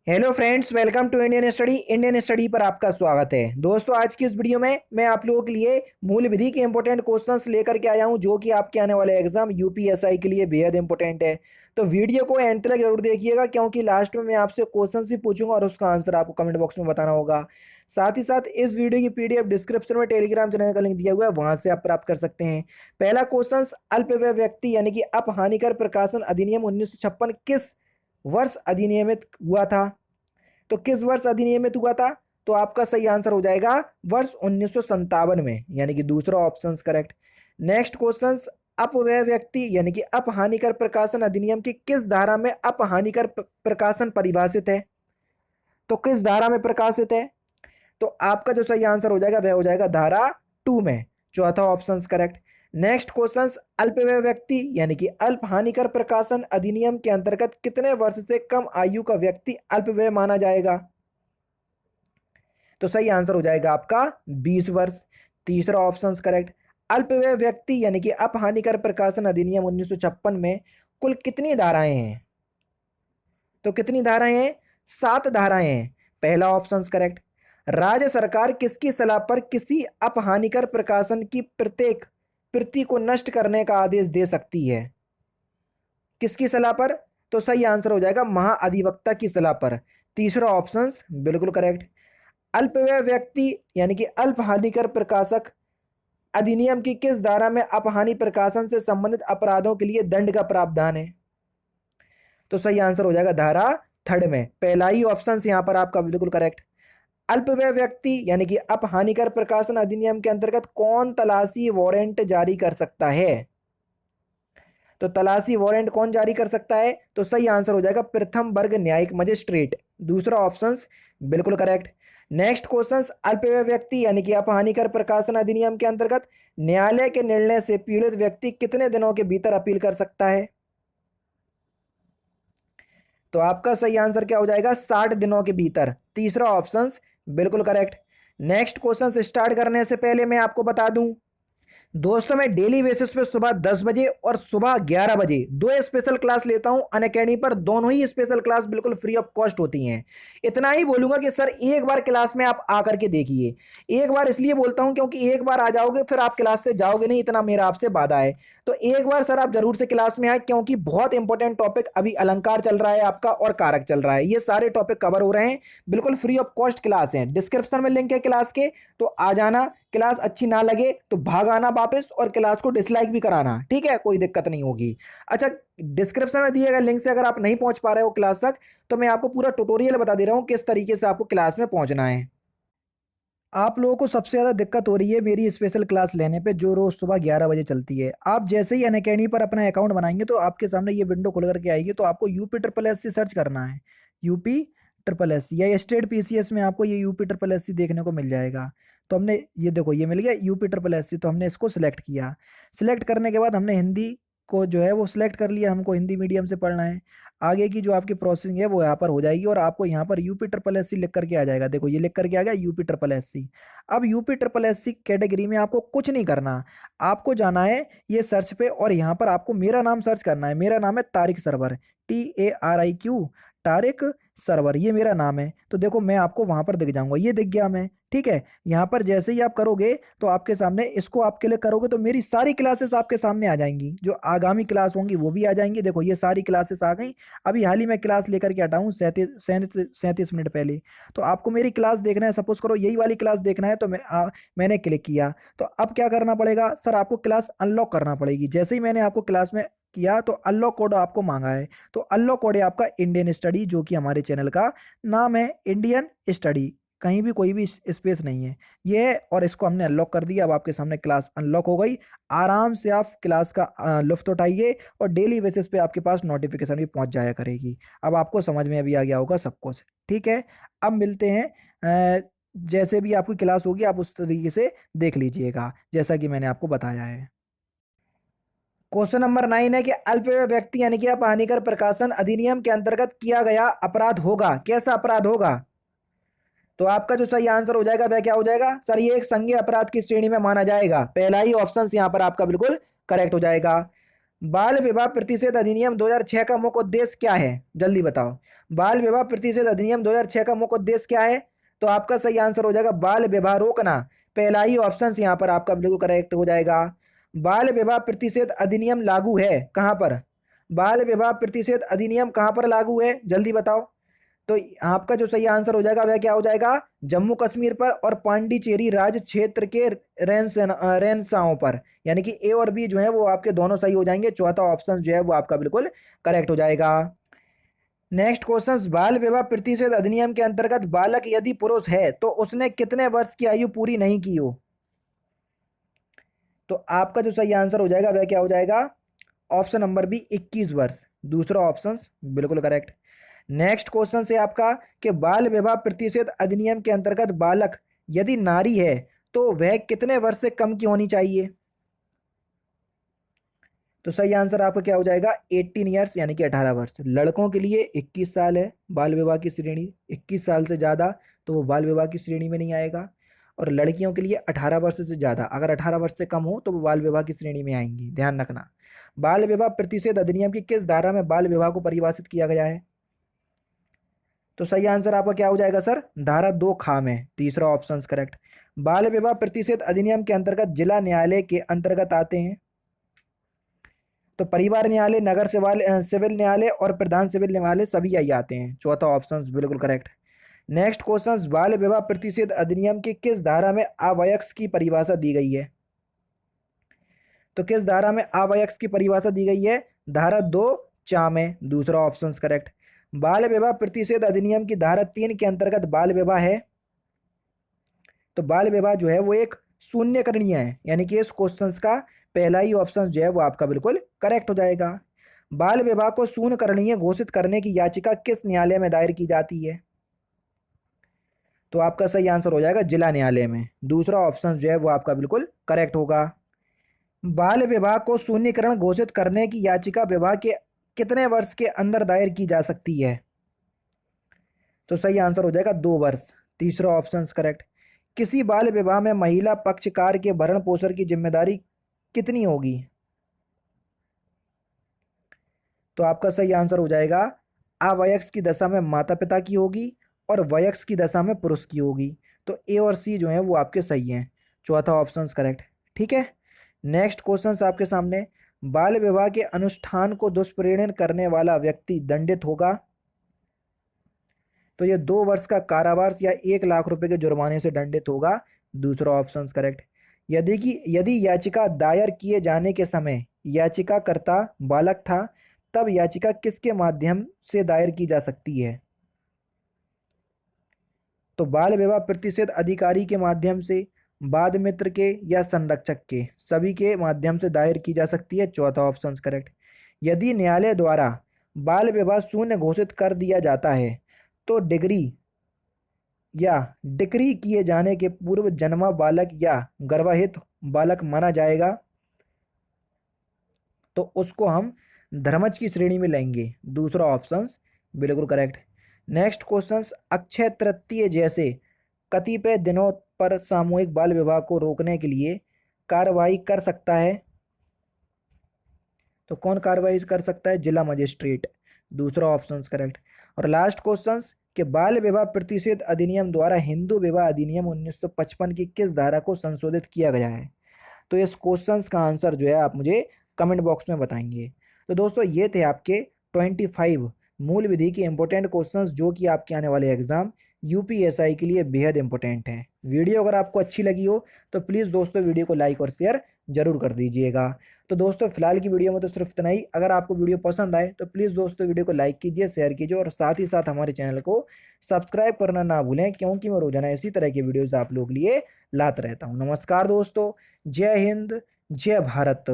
Hello friends, welcome to Indian study पर आपका स्वागत है। दोस्तों, आज की इस वीडियो में मैं आप लोगों के लिए मूल विधि के इंपॉर्टेंट क्वेश्चंस लेकर के आया हूं, जो कि आपके आने वाले एग्जाम यूपीएसआई के लिए बेहद इंपॉर्टेंट है। तो वीडियो को एंड तक जरूर देखिएगा, क्योंकि लास्ट में मैं आपसे क्वेश्चन भी पूछूंगा और उसका आंसर आपको कमेंट बॉक्स में बताना होगा। साथ ही साथ इस वीडियो की पीडीएफ डिस्क्रिप्शन में टेलीग्राम चैनल का लिंक दिया हुआ है, वहां से आप प्राप्त कर सकते हैं। पहला क्वेश्चन, अल्पव्यय व्यक्ति यानी कि अपहानिकर प्रकाशन अधिनियम 1956 किस वर्ष अधिनियमित हुआ था? तो किस वर्ष अधिनियमित हुआ था? तो आपका सही आंसर हो जाएगा वर्ष 1957 में, यानी कि दूसरा ऑप्शन करेक्ट। नेक्स्ट क्वेश्चन, अपव्यय व्यक्ति यानी कि अपहानिकर प्रकाशन अधिनियम की किस धारा में अपहानिकर प्रकाशन परिभाषित है? तो किस धारा में प्रकाशित है? तो आपका जो सही आंसर हो जाएगा वह हो जाएगा धारा 2 में, चौथा ऑप्शन करेक्ट। नेक्स्ट क्वेश्चन, अल्पव्यय व्यक्ति यानी कि अल्प हानिकर प्रकाशन अधिनियम के अंतर्गत कितने वर्ष से कम आयु का व्यक्ति अल्पव्यय माना जाएगा? तो सही आंसर हो जाएगा आपका 20 वर्ष, तीसरा ऑप्शन करेक्ट। अल्पव्यय व्यक्ति यानी कि अपहानिकर प्रकाशन अधिनियम 1956 में कुल कितनी धाराएं हैं? तो कितनी धाराएं हैं? 7 धाराएं हैं, पहला ऑप्शन करेक्ट। राज्य सरकार किसकी सलाह पर किसी अपहानिकर प्रकाशन की प्रत्येक प्रति को नष्ट करने का आदेश दे सकती है? किसकी सलाह पर? तो सही आंसर हो जाएगा महाअधिवक्ता की सलाह पर, तीसरा ऑप्शन बिल्कुल करेक्ट। अल्पव्यय व्यक्ति यानी कि अल्प हानिकर प्रकाशक अधिनियम की किस धारा में अपहानि प्रकाशन से संबंधित अपराधों के लिए दंड का प्रावधान है? तो सही आंसर हो जाएगा धारा 3 में, पहला ही ऑप्शन यहां पर आपका बिल्कुल करेक्ट। अल्पव्यय व्यक्ति यानी कि अपहानिकर प्रकाशन अधिनियम के अंतर्गत कौन तलाशी वारंट जारी कर सकता है? तो तलाशी वारंट कौन जारी कर सकता है? तो सही आंसर हो जाएगा प्रथम वर्ग न्यायिक मजिस्ट्रेट, दूसरा ऑप्शन बिल्कुल करेक्ट। नेक्स्ट क्वेश्चन, अल्पव्यय व्यक्ति यानी कि अपहानिकर प्रकाशन अधिनियम के अंतर्गत न्यायालय के निर्णय से पीड़ित व्यक्ति कितने दिनों के भीतर अपील कर सकता है? तो आपका सही आंसर क्या हो जाएगा? 60 दिनों के भीतर, तीसरा ऑप्शन बिल्कुल करेक्ट। नेक्स्ट क्वेश्चन स्टार्ट करने से पहले मैं आपको बता दूं, दोस्तों मैं डेली बेसिस पे सुबह 10 बजे और सुबह 11 बजे दो स्पेशल क्लास लेता हूं अनअकैडमी पर। दोनों ही स्पेशल क्लास बिल्कुल फ्री ऑफ कॉस्ट होती हैं। इतना ही बोलूंगा कि सर एक बार क्लास में आप आकर के देखिए। एक बार इसलिए बोलता हूं क्योंकि एक बार आ जाओगे फिर आप क्लास से जाओगे नहीं, इतना मेरा आपसे वादा है। तो एक बार सर आप जरूर से क्लास में आए, क्योंकि बहुत इंपॉर्टेंट टॉपिक अभी अलंकार चल रहा है आपका और कारक चल रहा है, ये सारे टॉपिक कवर हो रहे हैं। बिल्कुल फ्री ऑफ कॉस्ट क्लास है, डिस्क्रिप्शन में लिंक है क्लास के, तो आ जाना। क्लास अच्छी ना लगे तो भाग आना वापस और क्लास को डिसलाइक भी कराना, ठीक है, कोई दिक्कत नहीं होगी। अच्छा, डिस्क्रिप्शन में दिए गए लिंक से अगर आप नहीं पहुंच पा रहे हो क्लास तक, तो मैं आपको पूरा ट्यूटोरियल बता दे रहा हूं किस तरीके से आपको क्लास में पहुंचना है। आप लोगों को सबसे ज़्यादा दिक्कत हो रही है मेरी स्पेशल क्लास लेने पे, जो रोज़ सुबह 11 बजे चलती है। आप जैसे ही अनअकैडमी पर अपना अकाउंट बनाएंगे तो आपके सामने ये विंडो खुल करके आएगी, तो आपको UP triple S C search करना है। यूपी ट्रिपल एस सी या स्टेट पीसीएस में आपको ये यूपी ट्रिपल एस सी देखने को मिल जाएगा। तो हमने ये देखो, ये मिल गया यूपी ट्रिपल एस सी, तो हमने इसको सिलेक्ट किया। सिलेक्ट करने के बाद हमने हिंदी को जो है वो सिलेक्ट कर लिया, हमको हिंदी मीडियम से पढ़ना है। आगे की जो आपकी प्रोसेसिंग है वो यहाँ पर हो जाएगी और आपको यहाँ पर यूपी ट्रिपल एस सी लिख करके आ जाएगा। देखो ये लिख करके आ गया यूपी ट्रिपल एस सी। अब UP triple S C category में आपको कुछ नहीं करना, आपको जाना है ये सर्च पे और यहाँ पर आपको मेरा नाम सर्च करना है। मेरा नाम है तारिक सरवर, TARIQ, तारिक सरवर, ये मेरा नाम है। तो देखो मैं आपको वहां पर दिख जाऊंगा, ये दिख गया मैं, ठीक है। यहाँ पर जैसे ही आप करोगे तो आपके सामने इसको आप क्लिक करोगे तो मेरी सारी क्लासेस आपके सामने आ जाएंगी, जो आगामी क्लास होंगी वो भी आ जाएंगी। देखो ये सारी क्लासेस आ गई। अभी हाल ही में क्लास लेकर के हटा हूँ 37 मिनट पहले। तो आपको मेरी क्लास देखना है, सपोज करो यही वाली क्लास देखना है, तो मैंने क्लिक किया। तो अब क्या करना पड़ेगा सर? आपको क्लास अनलॉक करना पड़ेगी। जैसे ही मैंने आपको क्लास में किया तो अनलॉक कोड आपको मांगा है। तो अनलॉक कोड है आपका इंडियन स्टडी, जो कि हमारे चैनल का नाम है इंडियन स्टडी, कहीं भी कोई भी स्पेस नहीं है ये है। और इसको हमने अनलॉक कर दिया। अब आपके सामने क्लास अनलॉक हो गई। आराम से आप क्लास का लुफ्त उठाइए और डेली बेसिस पे आपके पास नोटिफिकेशन भी पहुंच जाया करेगी। अब आपको समझ में अभी आ गया होगा सब कुछ, ठीक है। अब मिलते हैं, जैसे भी आपकी क्लास होगी आप उस तरीके से देख लीजिएगा जैसा कि मैंने आपको बताया है। क्वेश्चन नंबर 9 है कि अल्पव्यय व्यक्ति यानी कि अपहानिकर प्रकाशन अधिनियम के अंतर्गत किया गया अपराध होगा, कैसा अपराध होगा? तो आपका जो सही आंसर हो जाएगा वह क्या हो जाएगा? सर ये एक संज्ञेय अपराध की श्रेणी में माना जाएगा, पहला ही ऑप्शन यहाँ पर आपका बिल्कुल करेक्ट हो जाएगा। बाल विवाह प्रतिषेध अधिनियम 2006 का मुख्य उद्देश्य क्या है, जल्दी बताओ। बाल विवाह प्रतिषेध अधिनियम 2006 का मुख्य उद्देश्य क्या है? तो आपका सही आंसर हो जाएगा बाल विवाह रोकना। पहला ही ऑप्शन यहाँ पर आपका बिल्कुल करेक्ट हो जाएगा। बाल विवाह प्रतिषेध अधिनियम लागू है कहां पर? बाल विवाह प्रतिषेध अधिनियम कहां पर लागू है, जल्दी बताओ। तो आपका जो सही आंसर हो जाएगा वह क्या हो जाएगा? जम्मू कश्मीर पर और पांडिचेरी राज्य क्षेत्र के रेंसाओं पर। यानी कि ए और बी जो है वो आपके दोनों सही हो जाएंगे। चौथा ऑप्शन जो है वो आपका बिल्कुल करेक्ट हो जाएगा। नेक्स्ट क्वेश्चन, बाल विवाह प्रतिषेध अधिनियम के अंतर्गत बालक यदि पुरुष है तो उसने कितने वर्ष की आयु पूरी नहीं की हो? तो आपका जो सही आंसर हो जाएगा वह क्या हो जाएगा? ऑप्शन नंबर बी 21 वर्ष। दूसरा ऑप्शन बिल्कुल करेक्ट। नेक्स्ट क्वेश्चन से आपका कि बाल विवाह प्रतिषेध अधिनियम के अंतर्गत बालक यदि नारी है तो वह कितने वर्ष से कम की होनी चाहिए? तो सही आंसर आपका क्या हो जाएगा? 18 ईयर्स यानी कि 18 वर्ष। लड़कों के लिए 21 साल है बाल विवाह की श्रेणी, 21 साल से ज़्यादा तो वो बाल विवाह की श्रेणी में नहीं आएगा। और लड़कियों के लिए 18 वर्ष से ज़्यादा, अगर 18 वर्ष से कम हो तो वो बाल विवाह की श्रेणी में आएंगी, ध्यान रखना। बाल विवाह प्रतिषेध अधिनियम की किस धारा में बाल विवाह को परिभाषित किया गया है? तो सही आंसर आपका क्या हो जाएगा सर? धारा 2 खा में। तीसरा ऑप्शन करेक्ट। बाल विवाह प्रतिषेध अधिनियम के अंतर्गत जिला न्यायालय के अंतर्गत आते हैं तो परिवार न्यायालय, नगर सिविल न्यायालय और प्रधान सिविल न्यायालय सभी यही आते हैं। चौथा ऑप्शन बिल्कुल करेक्ट। नेक्स्ट क्वेश्चन, बाल विवाह प्रतिषेध अधिनियम की किस धारा में अवयस्क की परिभाषा दी गई है? तो किस धारा में अवयस्क की परिभाषा दी गई है? धारा 2 चा में। दूसरा ऑप्शन करेक्ट। बाल विवाह प्रतिषेध अधिनियम की धारा 3 के अंतर्गत बाल विवाह है तो बाल विवाह जो है वो एक शून्यकरणीय है, यानी कि इस क्वेश्चन का पहला ही ऑप्शन जो है वो आपका बिल्कुल करेक्ट हो जाएगा। बाल विवाह को शून्यकरणीय घोषित करने की याचिका किस न्यायालय में दायर की जाती है? तो आपका सही आंसर हो जाएगा जिला न्यायालय में। दूसरा ऑप्शन जो है वो आपका बिल्कुल करेक्ट होगा। बाल विवाह को शून्यकरण घोषित करने की याचिका विवाह के कितने वर्ष के अंदर दायर की जा सकती है? तो सही आंसर हो जाएगा 2 वर्ष। तीसरा ऑप्शन करेक्ट। किसी बाल विवाह में महिला पक्षकार के भरण पोषण की जिम्मेदारी कितनी होगी? तो आपका सही आंसर हो जाएगा अवयस्क की दशा में माता पिता की होगी और वयस्क की दशा में पुरुष की होगी। तो ए और सी जो है वो आपके सही हैं। चौथा ऑप्शन करेक्ट। ठीक है। नेक्स्ट क्वेश्चन आपके सामने, बाल विवाह के अनुष्ठान को दुष्प्रेरण करने वाला व्यक्ति दंडित होगा तो ये 2 वर्ष का कारावास या 1 लाख रुपए के जुर्माने से दंडित होगा। दूसरा ऑप्शन करेक्ट। यदि याचिका दायर किए जाने के समय याचिकाकर्ता बालक था तब याचिका किसके माध्यम से दायर की जा सकती है? तो बाल विवाह प्रतिषेध अधिकारी के माध्यम से, वाद मित्र के या संरक्षक के, सभी के माध्यम से दायर की जा सकती है। चौथा ऑप्शन करेक्ट। यदि न्यायालय द्वारा बाल विवाह शून्य घोषित कर दिया जाता है तो डिक्री किए जाने के पूर्व जन्मा बालक या गर्भाहित बालक माना जाएगा तो उसको हम धर्मज की श्रेणी में लेंगे। दूसरा ऑप्शन बिल्कुल करेक्ट। नेक्स्ट क्वेश्चन, अक्षय तृतीय जैसे कतिपय दिनों पर सामूहिक बाल विवाह को रोकने के लिए कार्रवाई कर सकता है तो कौन कार्रवाई कर सकता है? जिला मजिस्ट्रेट। दूसरा ऑप्शन करेक्ट। और लास्ट क्वेश्चन कि बाल विवाह प्रतिषेध अधिनियम द्वारा हिंदू विवाह अधिनियम 1955 की किस धारा को संशोधित किया गया है? तो इस क्वेश्चन का आंसर जो है आप मुझे कमेंट बॉक्स में बताएंगे। तो दोस्तों ये थे आपके 25 मूल विधि के इंपॉर्टेंट क्वेश्चंस जो कि आपके आने वाले एग्जाम यूपीएसआई के लिए बेहद इंपॉर्टेंट है। वीडियो अगर आपको अच्छी लगी हो तो प्लीज़ दोस्तों वीडियो को लाइक और शेयर जरूर कर दीजिएगा। तो दोस्तों फिलहाल की वीडियो में तो सिर्फ इतना ही। अगर आपको वीडियो पसंद आए तो प्लीज़ दोस्तों वीडियो को लाइक कीजिए, शेयर कीजिए और साथ ही साथ हमारे चैनल को सब्सक्राइब करना ना भूलें क्योंकि मैं रोजाना इसी तरह की वीडियोज़ आप लोग लिए लाता रहता हूँ। नमस्कार दोस्तों, जय हिंद, जय भारत।